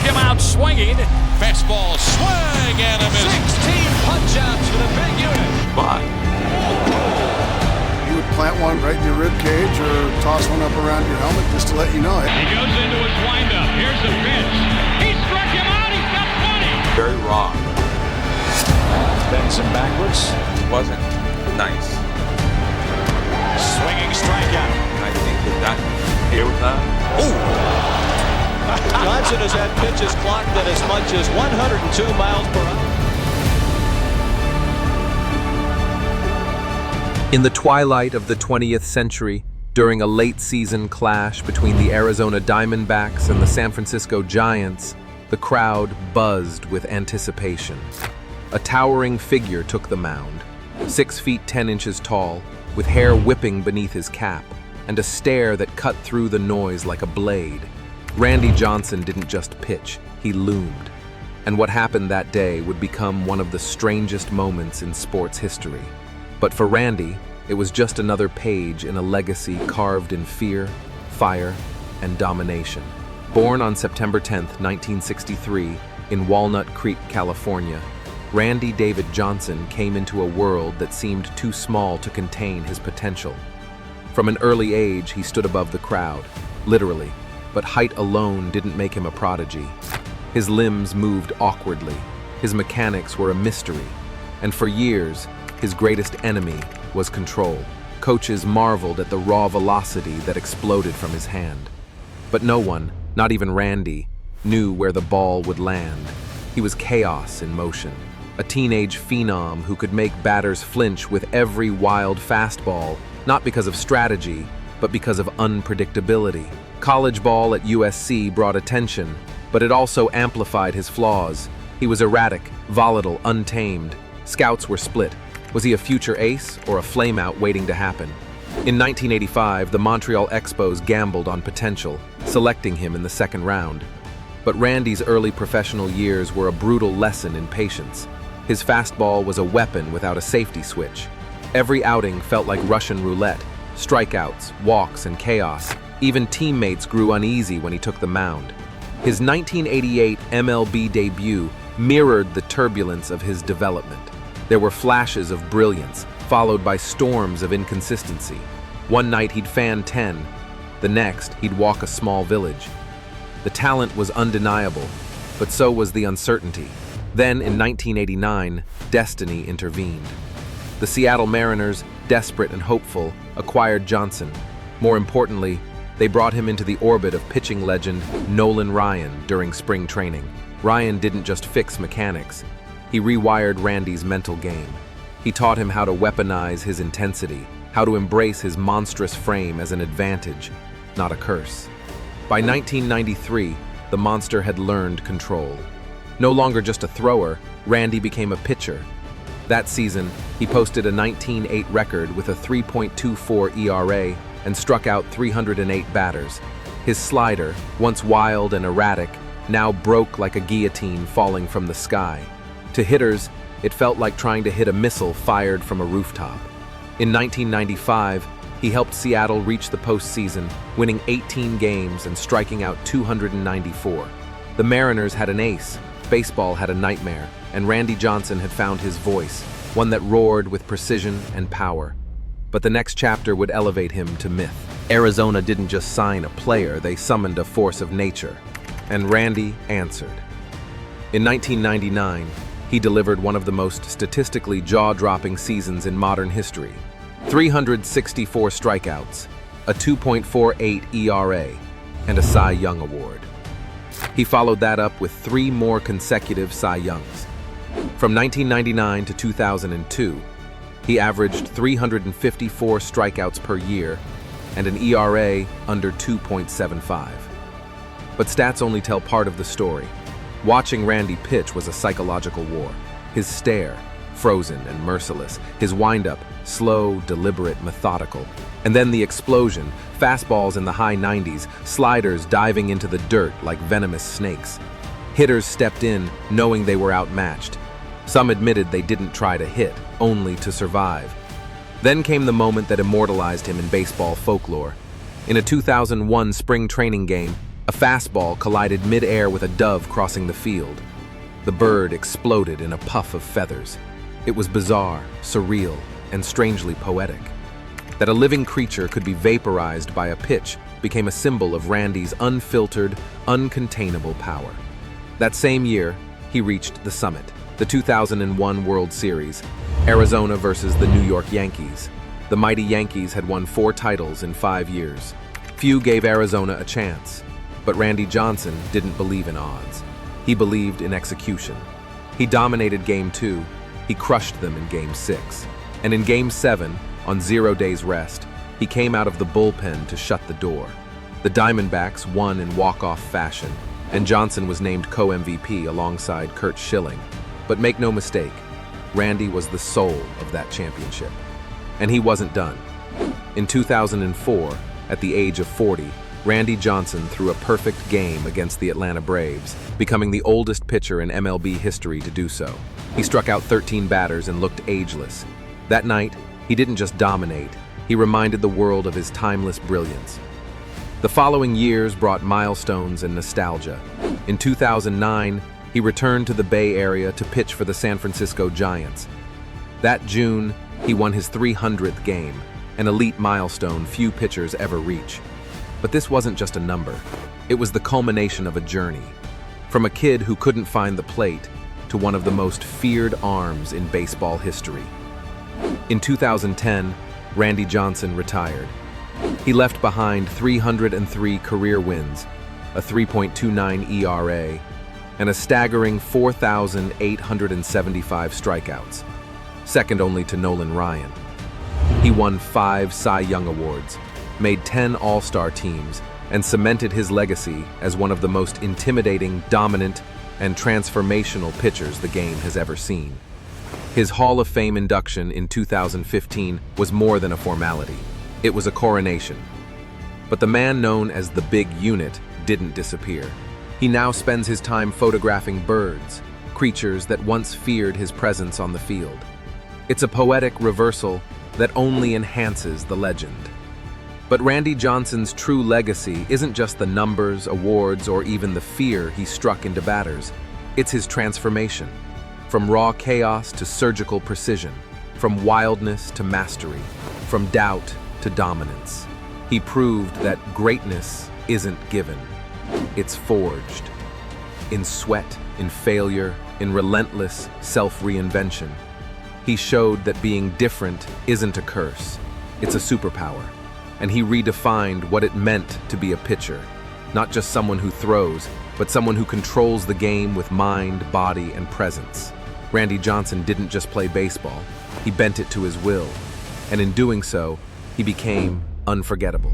him out swinging. Fastball swing and a miss. 16 punch-outs for the big unit. But You would plant one right in your rib cage or toss one up around your helmet just to let you know it. He goes into his windup. Here's the pitch. He struck him out. He's got 20. very raw. Benson backwards. Wasn't nice. Swinging strikeout. I think that here with that. Johnson has had pitches clocked at as much as 102 miles per hour. In the twilight of the 20th century, during a late-season clash between the Arizona Diamondbacks and the San Francisco Giants, the crowd buzzed with anticipation. A towering figure took the mound, 6 feet 10 inches tall, with hair whipping beneath his cap, and a stare that cut through the noise like a blade. Randy Johnson didn't just pitch, he loomed. And what happened that day would become one of the strangest moments in sports history. But for Randy, it was just another page in a legacy carved in fear, fire, and domination. Born on September 10, 1963, in Walnut Creek, California, Randy David Johnson came into a world that seemed too small to contain his potential. From an early age, he stood above the crowd, literally, but height alone didn't make him a prodigy. His limbs moved awkwardly, his mechanics were a mystery, and for years, his greatest enemy was control. Coaches marveled at the raw velocity that exploded from his hand. But no one, not even Randy, knew where the ball would land. He was chaos in motion, a teenage phenom who could make batters flinch with every wild fastball, not because of strategy, but because of unpredictability. College ball at USC brought attention, but it also amplified his flaws. He was erratic, volatile, untamed. Scouts were split. Was he a future ace or a flameout waiting to happen? In 1985, the Montreal Expos gambled on potential, selecting him in the second round. But Randy's early professional years were a brutal lesson in patience. His fastball was a weapon without a safety switch. Every outing felt like Russian roulette, strikeouts, walks, and chaos. Even teammates grew uneasy when he took the mound. His 1988 MLB debut mirrored the turbulence of his development. There were flashes of brilliance, followed by storms of inconsistency. One night he'd fan 10, the next he'd walk a small village. The talent was undeniable, but so was the uncertainty. Then, in 1989, destiny intervened. The Seattle Mariners, desperate and hopeful, acquired Johnson. More importantly, they brought him into the orbit of pitching legend Nolan Ryan during spring training. Ryan didn't just fix mechanics. He rewired Randy's mental game. He taught him how to weaponize his intensity, how to embrace his monstrous frame as an advantage, not a curse. By 1993, the monster had learned control. No longer just a thrower, Randy became a pitcher. That season, he posted a 19-8 record with a 3.24 ERA and struck out 308 batters. His slider, once wild and erratic, now broke like a guillotine falling from the sky. To hitters, it felt like trying to hit a missile fired from a rooftop. In 1995, he helped Seattle reach the postseason, winning 18 games and striking out 294. The Mariners had an ace, baseball had a nightmare, and Randy Johnson had found his voice, one that roared with precision and power. But the next chapter would elevate him to myth. Arizona didn't just sign a player, they summoned a force of nature. And Randy answered. In 1999, he delivered one of the most statistically jaw-dropping seasons in modern history. 364 strikeouts, a 2.48 ERA, and a Cy Young Award. He followed that up with 3 more consecutive Cy Youngs. From 1999 to 2002, he averaged 354 strikeouts per year and an ERA under 2.75. But stats only tell part of the story. Watching Randy pitch was a psychological war. His stare, frozen and merciless. His windup, slow, deliberate, methodical. And then the explosion, fastballs in the high 90s, sliders diving into the dirt like venomous snakes. Hitters stepped in, knowing they were outmatched. Some admitted they didn't try to hit, only to survive. Then came the moment that immortalized him in baseball folklore. In a 2001 spring training game, A fastball collided mid-air with a dove crossing the field. The bird exploded in a puff of feathers. It was bizarre, surreal, and strangely poetic. That a living creature could be vaporized by a pitch became a symbol of Randy's unfiltered, uncontainable power. That same year, he reached the summit, the 2001 World Series, Arizona versus the New York Yankees. The mighty Yankees had won 4 titles in 5 years. Few gave Arizona a chance, but Randy Johnson didn't believe in odds. He believed in execution. He dominated Game 2, he crushed them in Game 6. And in Game 7, on 0 days rest, he came out of the bullpen to shut the door. The Diamondbacks won in walk-off fashion, and Johnson was named co-MVP alongside Curt Schilling. But make no mistake, Randy was the soul of that championship. And he wasn't done. In 2004, at the age of 40, Randy Johnson threw a perfect game against the Atlanta Braves, becoming the oldest pitcher in MLB history to do so. He struck out 13 batters and looked ageless. That night, he didn't just dominate, he reminded the world of his timeless brilliance. The following years brought milestones and nostalgia. In 2009, he returned to the Bay Area to pitch for the San Francisco Giants. That June, he won his 300th game, an elite milestone few pitchers ever reach. But this wasn't just a number. It was the culmination of a journey. From a kid who couldn't find the plate to one of the most feared arms in baseball history. In 2010, Randy Johnson retired. He left behind 303 career wins, a 3.29 ERA, and a staggering 4,875 strikeouts, second only to Nolan Ryan. He won 5 Cy Young Awards, made 10 All-Star teams, and cemented his legacy as one of the most intimidating, dominant, and transformational pitchers the game has ever seen. His Hall of Fame induction in 2015 was more than a formality. It was a coronation. But the man known as the Big Unit didn't disappear. He now spends his time photographing birds, creatures that once feared his presence on the field. It's a poetic reversal that only enhances the legend. But Randy Johnson's true legacy isn't just the numbers, awards, or even the fear he struck into batters. It's his transformation. From raw chaos to surgical precision, from wildness to mastery, from doubt to dominance. He proved that greatness isn't given, it's forged. In sweat, in failure, in relentless self-reinvention. He showed that being different isn't a curse, it's a superpower. And he redefined what it meant to be a pitcher. Not just someone who throws, but someone who controls the game with mind, body, and presence. Randy Johnson didn't just play baseball, he bent it to his will. And in doing so, he became unforgettable.